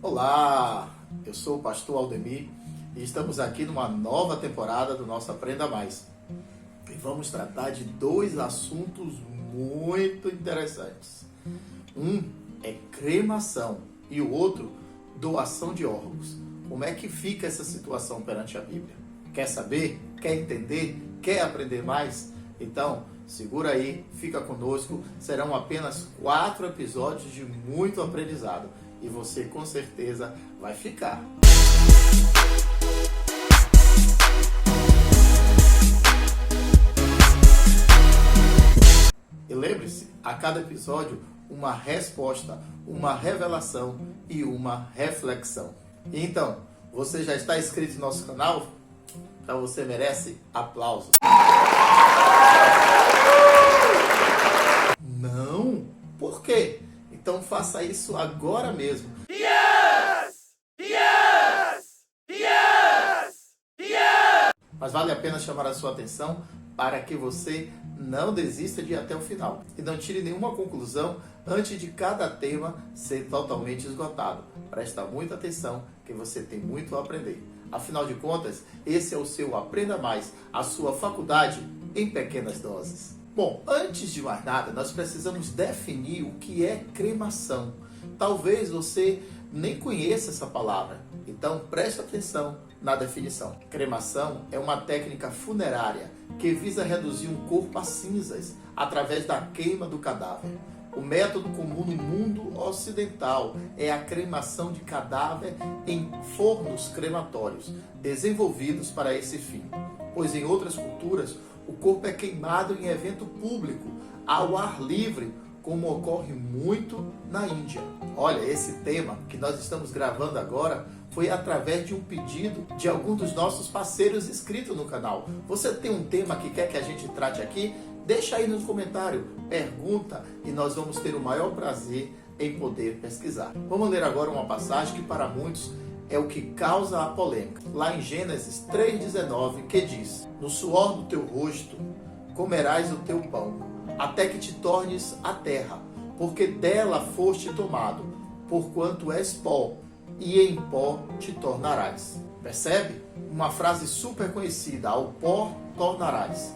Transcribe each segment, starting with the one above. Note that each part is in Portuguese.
Olá, eu sou o pastor Aldemir e estamos aqui numa nova temporada do nosso Aprenda Mais. E vamos tratar de dois assuntos muito interessantes. Um é cremação e o outro, doação de órgãos. Como é que fica essa situação perante a Bíblia? Quer saber? Quer entender? Quer aprender mais? Então, segura aí, fica conosco. Serão apenas 4 episódios de muito aprendizado. E você com certeza vai ficar. E lembre-se, a cada episódio, uma resposta, uma revelação e uma reflexão. Então, você já está inscrito no nosso canal? Então você merece aplausos. Não? Por quê? Então faça isso agora mesmo. Yes! Yes! Yes! Yes! Mas vale a pena chamar a sua atenção para que você não desista de ir até o final. E não tire nenhuma conclusão antes de cada tema ser totalmente esgotado. Presta muita atenção que você tem muito a aprender. Afinal de contas, esse é o seu Aprenda Mais, a sua faculdade em pequenas doses. Bom, antes de mais nada, nós precisamos definir o que é cremação. Talvez você nem conheça essa palavra, então preste atenção na definição. Cremação é uma técnica funerária que visa reduzir um corpo a cinzas através da queima do cadáver. O método comum no mundo ocidental é a cremação de cadáver em fornos crematórios, desenvolvidos para esse fim, pois em outras culturas o corpo é queimado em evento público, ao ar livre, como ocorre muito na Índia. Olha, esse tema que nós estamos gravando agora foi através de um pedido de algum dos nossos parceiros inscritos no canal. Você tem um tema que quer que a gente trate aqui? Deixa aí nos comentários, pergunta e nós vamos ter o maior prazer em poder pesquisar. Vamos ler agora uma passagem que para muitos é o que causa a polêmica. Lá em Gênesis 3,19, que diz: no suor do teu rosto comerás o teu pão, até que te tornes a terra, porque dela foste tomado, porquanto és pó, e em pó te tornarás. Percebe? Uma frase super conhecida: ao pó tornarás.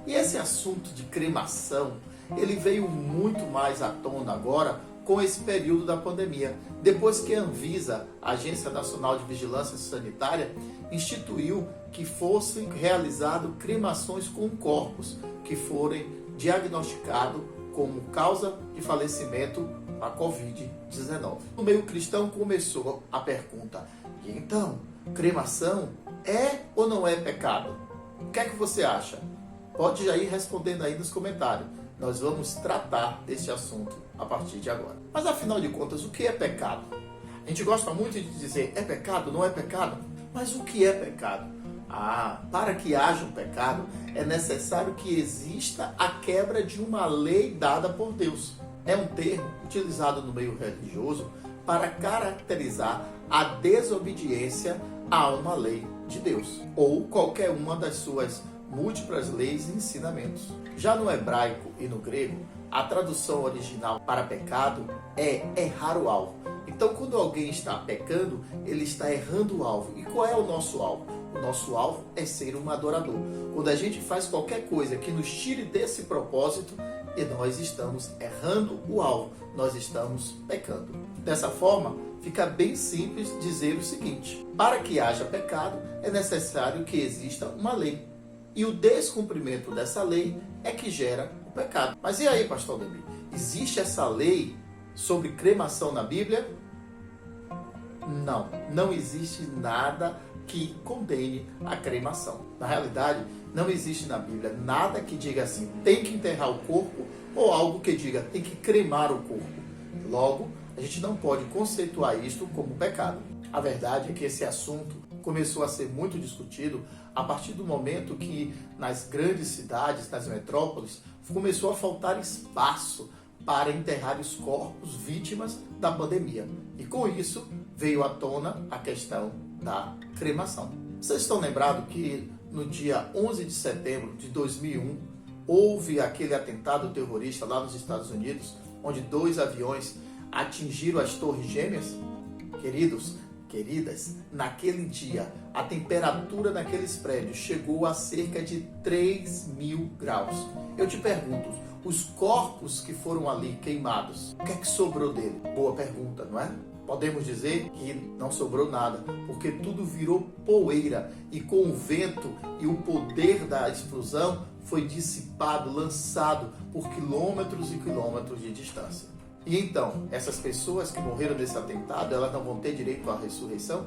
E esse assunto de cremação, ele veio muito mais à tona agora com esse período da pandemia, depois que a Anvisa, a Agência Nacional de Vigilância Sanitária, instituiu que fossem realizadas cremações com corpos que forem diagnosticados como causa de falecimento a Covid-19. No meio cristão começou a pergunta: e então, cremação é ou não é pecado? O que é que você acha? Pode já ir respondendo aí nos comentários. Nós vamos tratar desse assunto a partir de agora. Mas afinal de contas, o que é pecado? A gente gosta muito de dizer, é pecado, não é pecado? Mas o que é pecado? Para que haja um pecado, é necessário que exista a quebra de uma lei dada por Deus. É um termo utilizado no meio religioso para caracterizar a desobediência a uma lei de Deus, ou qualquer uma das suas múltiplas leis e ensinamentos. Já no hebraico e no grego, a tradução original para pecado é errar o alvo. Então, quando alguém está pecando, ele está errando o alvo. E qual é o nosso alvo? O nosso alvo é ser um adorador. Quando a gente faz qualquer coisa que nos tire desse propósito, e nós estamos errando o alvo, nós estamos pecando. Dessa forma, fica bem simples dizer o seguinte: para que haja pecado, é necessário que exista uma lei. E o descumprimento dessa lei é que gera o pecado. Mas e aí, pastor Aldemir? Existe essa lei sobre cremação na Bíblia? Não, não existe nada que condene a cremação. Na realidade, não existe na Bíblia nada que diga assim, tem que enterrar o corpo, ou algo que diga, tem que cremar o corpo. Logo, a gente não pode conceituar isto como pecado. A verdade é que esse assunto começou a ser muito discutido a partir do momento que nas grandes cidades, nas metrópoles, começou a faltar espaço para enterrar os corpos vítimas da pandemia. E com isso veio à tona a questão da cremação. Vocês estão lembrados que no dia 11 de setembro de 2001 houve aquele atentado terrorista lá nos Estados Unidos, onde 2 aviões atingiram as Torres Gêmeas? Queridos, queridas, naquele dia, a temperatura naqueles prédios chegou a cerca de 3.000 graus. Eu te pergunto, os corpos que foram ali queimados, o que é que sobrou dele? Boa pergunta, não é? Podemos dizer que não sobrou nada, porque tudo virou poeira e com o vento e o poder da explosão foi dissipado, lançado por quilômetros e quilômetros de distância. E então, essas pessoas que morreram nesse atentado, elas não vão ter direito à ressurreição?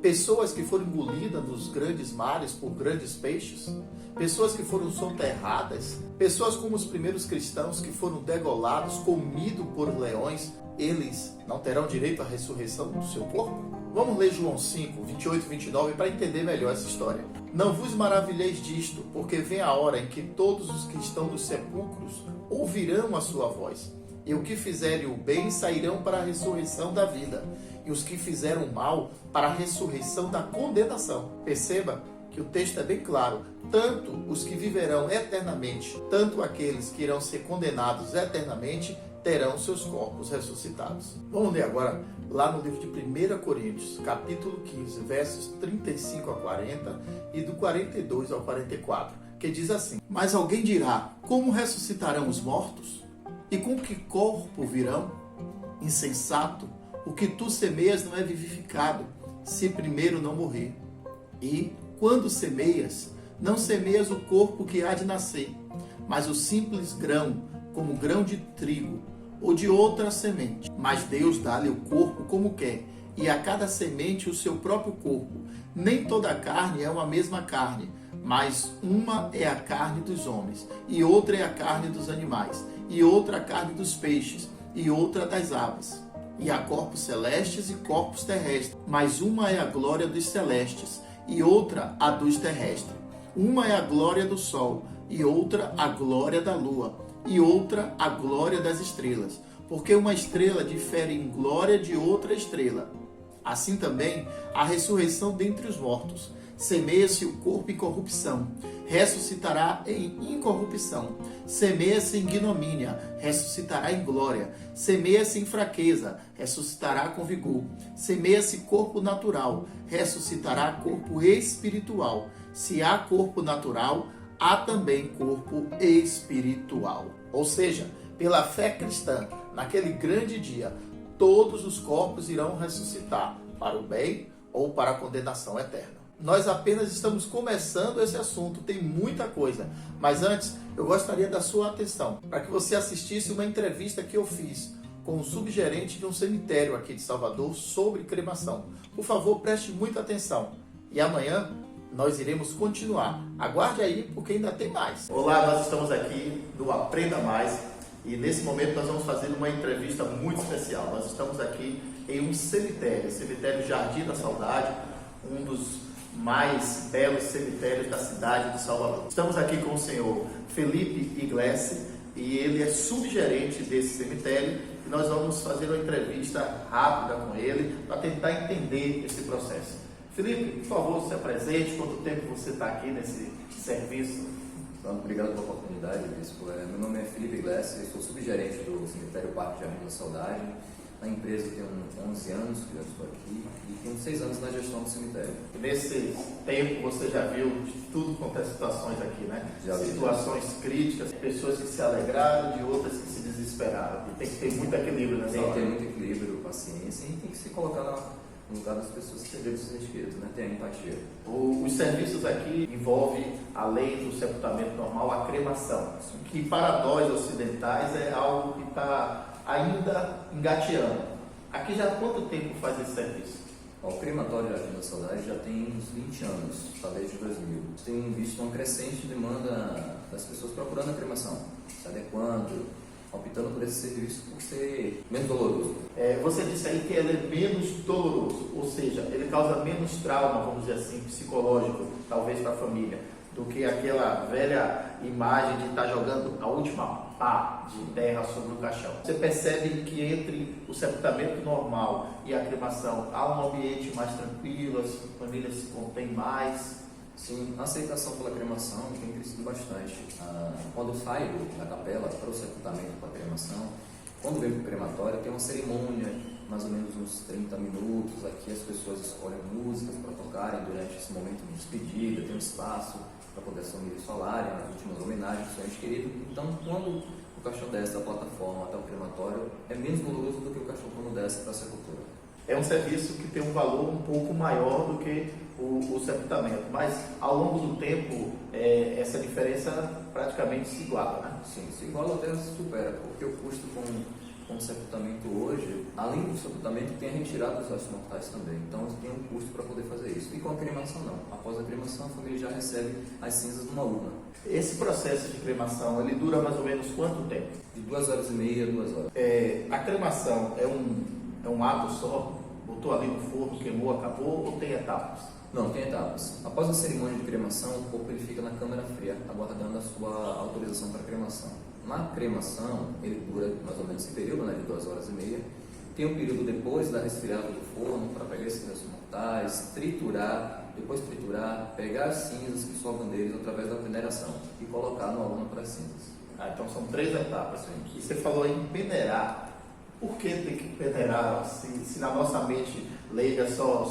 Pessoas que foram engolidas nos grandes mares por grandes peixes? Pessoas que foram soterradas? Pessoas como os primeiros cristãos que foram degolados, comidos por leões? Eles não terão direito à ressurreição do seu corpo? Vamos ler João 5, 28 e 29 para entender melhor essa história. Não vos maravilheis disto, porque vem a hora em que todos os que estão nos sepulcros ouvirão a sua voz. E o que fizerem o bem sairão para a ressurreição da vida, e os que fizeram o mal para a ressurreição da condenação. Perceba que o texto é bem claro. Tanto os que viverão eternamente, tanto aqueles que irão ser condenados eternamente, terão seus corpos ressuscitados. Vamos ler agora lá no livro de 1 Coríntios, capítulo 15, versos 35 a 40 e do 42 ao 44, que diz assim: Mas alguém dirá, como ressuscitarão os mortos? E com que corpo virão? Insensato, o que tu semeias não é vivificado, se primeiro não morrer. E, quando semeias, não semeias o corpo que há de nascer, mas o simples grão, como grão de trigo, ou de outra semente. Mas Deus dá-lhe o corpo como quer, e a cada semente o seu próprio corpo. Nem toda a carne é uma mesma carne, mas uma é a carne dos homens, e outra é a carne dos animais, e outra a carne dos peixes, e outra das aves. E há corpos celestes e corpos terrestres, mas uma é a glória dos celestes, e outra a dos terrestres. Uma é a glória do sol, e outra a glória da lua, e outra a glória das estrelas, porque uma estrela difere em glória de outra estrela. Assim também a ressurreição dentre os mortos. Semeia-se o corpo em corrupção, ressuscitará em incorrupção. Semeia-se em ignomínia, ressuscitará em glória. Semeia-se em fraqueza, ressuscitará com vigor. Semeia-se corpo natural, ressuscitará corpo espiritual. Se há corpo natural, há também corpo espiritual. Ou seja, pela fé cristã, naquele grande dia, todos os corpos irão ressuscitar para o bem ou para a condenação eterna. Nós apenas estamos começando esse assunto, tem muita coisa. Mas antes, eu gostaria da sua atenção para que você assistisse uma entrevista que eu fiz com o subgerente de um cemitério aqui de Salvador sobre cremação. Por favor, preste muita atenção. E amanhã nós iremos continuar. Aguarde aí, porque ainda tem mais. Olá, nós estamos aqui no Aprenda Mais e nesse momento nós vamos fazer uma entrevista muito especial. Nós estamos aqui em um cemitério, cemitério Jardim da Saudade, um dos mais belos cemitérios da cidade de Salvador. Estamos aqui com o senhor Felipe Iglesias e ele é subgerente desse cemitério e nós vamos fazer uma entrevista rápida com ele para tentar entender esse processo. Felipe, por favor, se apresente, quanto tempo você está aqui nesse serviço? Obrigado pela oportunidade, Bispo. Meu nome é Felipe Iglesias, sou subgerente do cemitério Parque Jardim da Saudade. Na empresa eu tenho 11 anos que já estou aqui e tenho 6 anos na gestão do cemitério. Nesse tempo você já viu de tudo quanto é situações aqui, né? Situações críticas, pessoas que se alegraram, de outras que se desesperaram. E tem que ter muito equilíbrio nessa hora. Tem que ter muito equilíbrio, paciência e tem que se colocar no lugar das pessoas que perderam seus espíritos, né? Ter a empatia. Os serviços aqui envolvem, além do sepultamento normal, a cremação, que para nós ocidentais é algo que está ainda engateando. Aqui já há quanto tempo faz esse serviço? O crematório Jardim da Saudade já tem uns 20 anos, está desde 2000. Tem visto uma crescente demanda das pessoas procurando a cremação, se adequando, optando por esse serviço por ser menos doloroso. Você disse aí que ele é menos doloroso, ou seja, ele causa menos trauma, vamos dizer assim, psicológico, talvez para a família, do que aquela velha imagem de estar jogando a última pá de terra sobre o caixão. Você percebe que entre o sepultamento normal e a cremação há um ambiente mais tranquilo, as famílias se contêm mais? Sim, a aceitação pela cremação tem crescido bastante. Quando eu saio da capela para o sepultamento, para a cremação, quando vem para o crematório, tem uma cerimônia, mais ou menos uns 30 minutos, cultos aqui as pessoas escolhem músicas para tocarem durante esse momento de despedida, tem um espaço para poder assumir o salário, as últimas homenagens do seu ente querido. Então, quando o caixão desce da plataforma até o crematório, é menos doloroso do que o caixão quando desce para a sepultura. É um serviço que tem um valor um pouco maior do que o sepultamento, mas ao longo do tempo essa diferença praticamente se iguala, né? Sim, se iguala até se supera, porque o custo com o sepultamento hoje, além do sepultamento, tem a retirada dos restos mortais também. Então tem um custo para poder fazer isso. E com a cremação não. Após a cremação, a família já recebe as cinzas numa urna. Esse processo de cremação, ele dura mais ou menos quanto tempo? De 2h30 a 2 horas. A cremação é um ato só? Botou ali no forno, queimou, acabou, ou tem etapas? Não, tem etapas. Após a cerimônia de cremação, o corpo ele fica na câmara fria, aguardando a sua autorização para cremação. Na cremação, ele dura mais ou menos esse período, né, de 2h30. Tem um período depois da resfriada do forno para pegar esses restos mortais, triturar, depois triturar, pegar as cinzas que sobram deles através da veneração e colocar no urna para as cinzas. Então são 3 etapas. E você falou em peneirar. Por que tem que peneirar se na nossa mente leiga só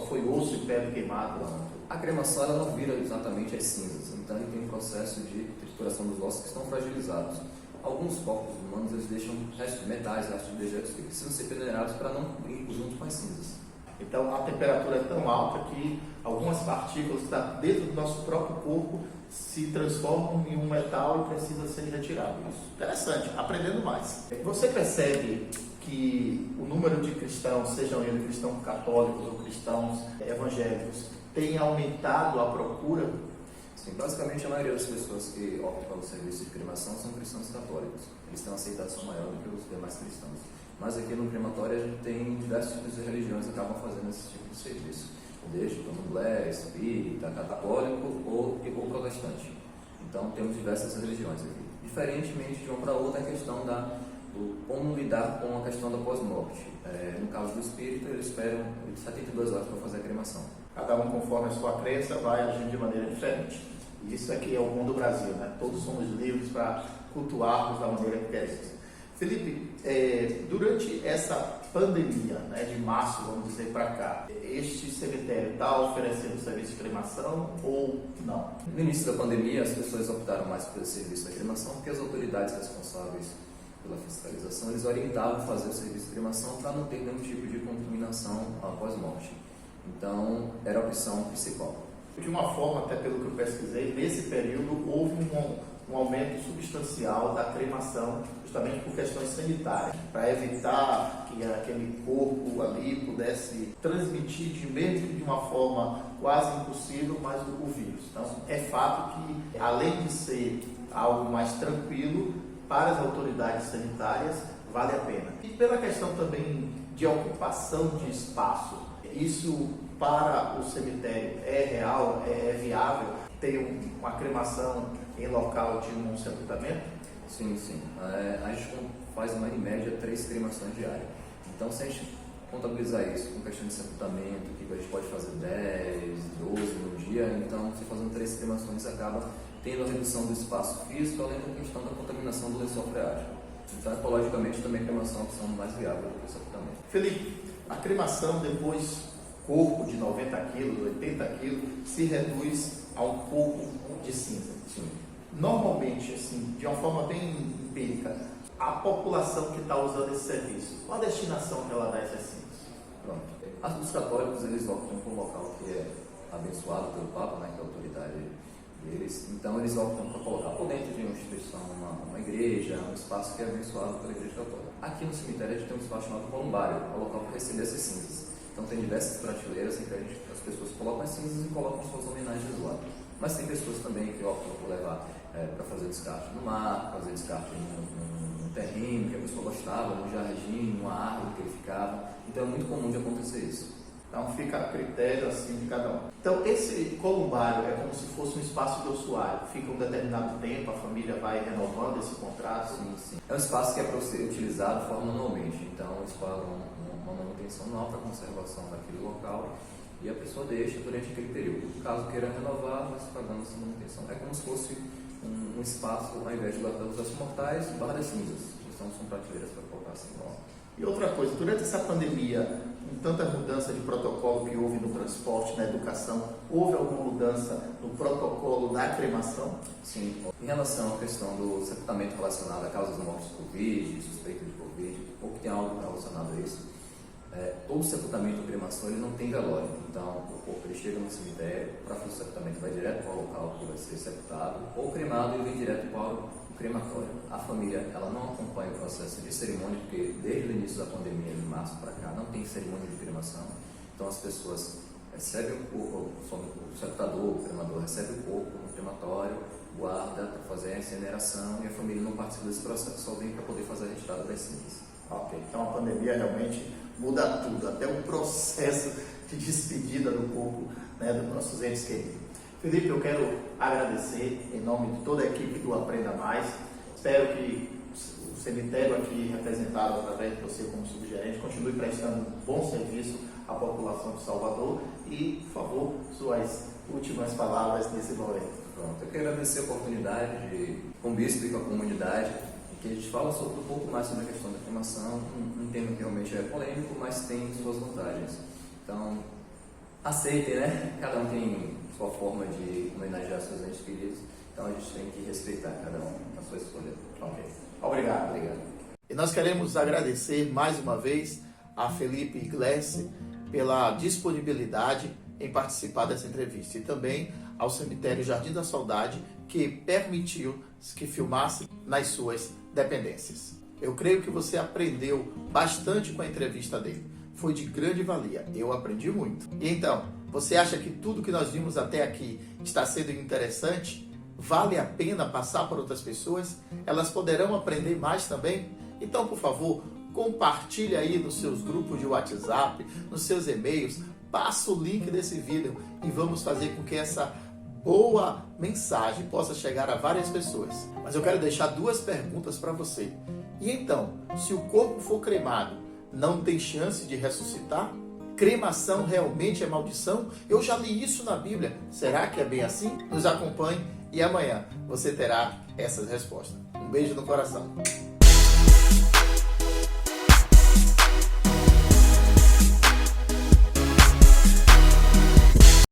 foi osso e pele queimado? A cremação ela não vira exatamente as cinzas, então ele tem um processo de trituração dos ossos que estão fragilizados. Alguns corpos humanos eles deixam restos de metais, restos de dejetos que precisam ser peneirados para não ir junto com as cinzas. Então a temperatura é tão alta que algumas partículas que estão dentro do nosso próprio corpo se transformam em um metal e precisa ser retirado. Isso. Interessante, aprendendo mais. Você percebe que o número de cristãos, sejam eles cristãos católicos ou cristãos evangélicos, tem aumentado a procura? Sim, basicamente a maioria das pessoas que optam pelo serviço de cremação são cristãos católicos. Eles têm uma aceitação maior do que os demais cristãos. Mas aqui no crematório a gente tem diversos tipos de religiões que acabam fazendo esse tipo de serviço. Desde candomblé, espírita, católico ou protestante. Então temos diversas religiões aqui. Diferentemente de uma para outra, a questão do como lidar com a questão da pós-morte. No caso do espírita, eles esperam 72 horas para fazer a cremação. Cada um, conforme a sua crença, vai agir de maneira diferente. E isso aqui é o bom do Brasil, né? Todos somos livres para cultuarmos da maneira que queremos. Felipe, durante essa pandemia, né, de março, vamos dizer, para cá, este cemitério está oferecendo serviço de cremação ou não? No início da pandemia, as pessoas optaram mais pelo serviço da cremação porque as autoridades responsáveis pela fiscalização, eles orientavam fazer o serviço de cremação para não ter nenhum tipo de contaminação após morte. Então, era a opção principal. De uma forma, até pelo que eu pesquisei, nesse período houve um aumento substancial da cremação, justamente por questões sanitárias, para evitar que aquele corpo ali pudesse transmitir, mesmo que de uma forma quase impossível, mas o vírus. Então, é fato que, além de ser algo mais tranquilo, para as autoridades sanitárias, vale a pena. E pela questão também de ocupação de espaço, isso para o cemitério é real, é viável ter uma cremação em local de um sepultamento? Sim, sim. A gente faz em média 3 cremações diárias. Então, se a gente contabilizar isso com questão de sepultamento, que a gente pode fazer 10, 12 no dia, então, se fazendo 3 cremações, acaba tendo a redução do espaço físico, além da questão da contaminação do lençol freático. Então, ecologicamente, também a cremação é uma opção mais viável do que o sepultamento. Felipe, a cremação depois, corpo de 90 quilos, 80 quilos, se reduz a um pouco de cinza. Sim. Normalmente, assim, de uma forma bem empírica, a população que está usando esse serviço, qual a destinação que ela dá a essas cinzas? Pronto. Os católicos, eles optam por um local que é abençoado pelo Papa, né, que é a autoridade deles. Então, eles optam por colocar por dentro de uma instituição, uma igreja, um espaço que é abençoado pela Igreja Católica. Aqui no cemitério, a gente tem um espaço chamado columbário, é o local para receber essas cinzas. Então, tem diversas prateleiras em que as pessoas colocam as cinzas e colocam suas homenagens lá. Mas tem pessoas também que optam por levar para fazer descarte no mar, fazer descarte num terreno que a pessoa gostava, num jardim, numa árvore que ele ficava. Então, é muito comum de acontecer isso. Então, fica a critério assim de cada um. Então, esse columbário é como se fosse um espaço de ossuário. Fica um determinado tempo, a família vai renovando esse contrato. Sim, sim. É um espaço que é para ser utilizado de forma anualmente. Então, eles pagam uma manutenção anual para a conservação daquele local e a pessoa deixa durante aquele período. Caso queira renovar, vai se pagando essa manutenção. É como se fosse um espaço, ao invés de guardar os ossos mortais, guarda cinzas. Então, são prateleiras para colocar assim. E outra coisa, durante essa pandemia, com tanta mudança de protocolo que houve no transporte, na educação, houve alguma mudança no protocolo da cremação? Sim. Em relação à questão do sepultamento relacionado a causas mortes de Covid, suspeita de Covid, ou que tem algo relacionado a isso, todo sepultamento ou cremação ele não tem velório. Então, o corpo ele chega no cemitério, para fazer o sepultamento vai direto para o local que vai ser sepultado, ou cremado ele vem direto para o crematório. A família ela não acompanha o processo de cerimônia, porque desde o início da pandemia, de março para cá, não tem cerimônia de cremação. Então, as pessoas recebem o corpo, o sepultador, o cremador recebe o corpo no crematório, guarda para fazer a incineração e a família não participa desse processo, só vem para poder fazer a retirada das cinzas. Ok, então a pandemia realmente muda tudo, até o processo de despedida do corpo, né, dos nossos entes queridos. Felipe, eu quero agradecer em nome de toda a equipe do Aprenda Mais. Espero que o cemitério aqui representado através de você como subgerente continue prestando um bom serviço à população de Salvador e, por favor, suas últimas palavras nesse momento. Pronto, eu quero agradecer a oportunidade de, com o bispo e com a comunidade, que a gente fala sobre um pouco mais sobre a questão da cremação, um tema que realmente é polêmico, mas tem suas vantagens. Então, aceitem, né? Cada um tem sua forma de homenagear seus entes queridos, então a gente tem que respeitar cada um a sua escolha. Ok, obrigado. Obrigado. E nós queremos agradecer mais uma vez a Felipe Iglesias pela disponibilidade em participar dessa entrevista e também ao Cemitério Jardim da Saudade, que permitiu que filmasse nas suas dependências. Eu creio que você aprendeu bastante com a entrevista dele. Foi de grande valia. Eu aprendi muito. E então, você acha que tudo que nós vimos até aqui está sendo interessante? Vale a pena passar para outras pessoas? Elas poderão aprender mais também? Então, por favor, compartilhe aí nos seus grupos de WhatsApp, nos seus e-mails, passa o link desse vídeo e vamos fazer com que essa boa mensagem possa chegar a várias pessoas. Mas eu quero deixar duas perguntas para você. E então, se o corpo for cremado, não tem chance de ressuscitar? Cremação realmente é maldição? Eu já li isso na Bíblia. Será que é bem assim? Nos acompanhe e amanhã você terá essas respostas. Um beijo no coração.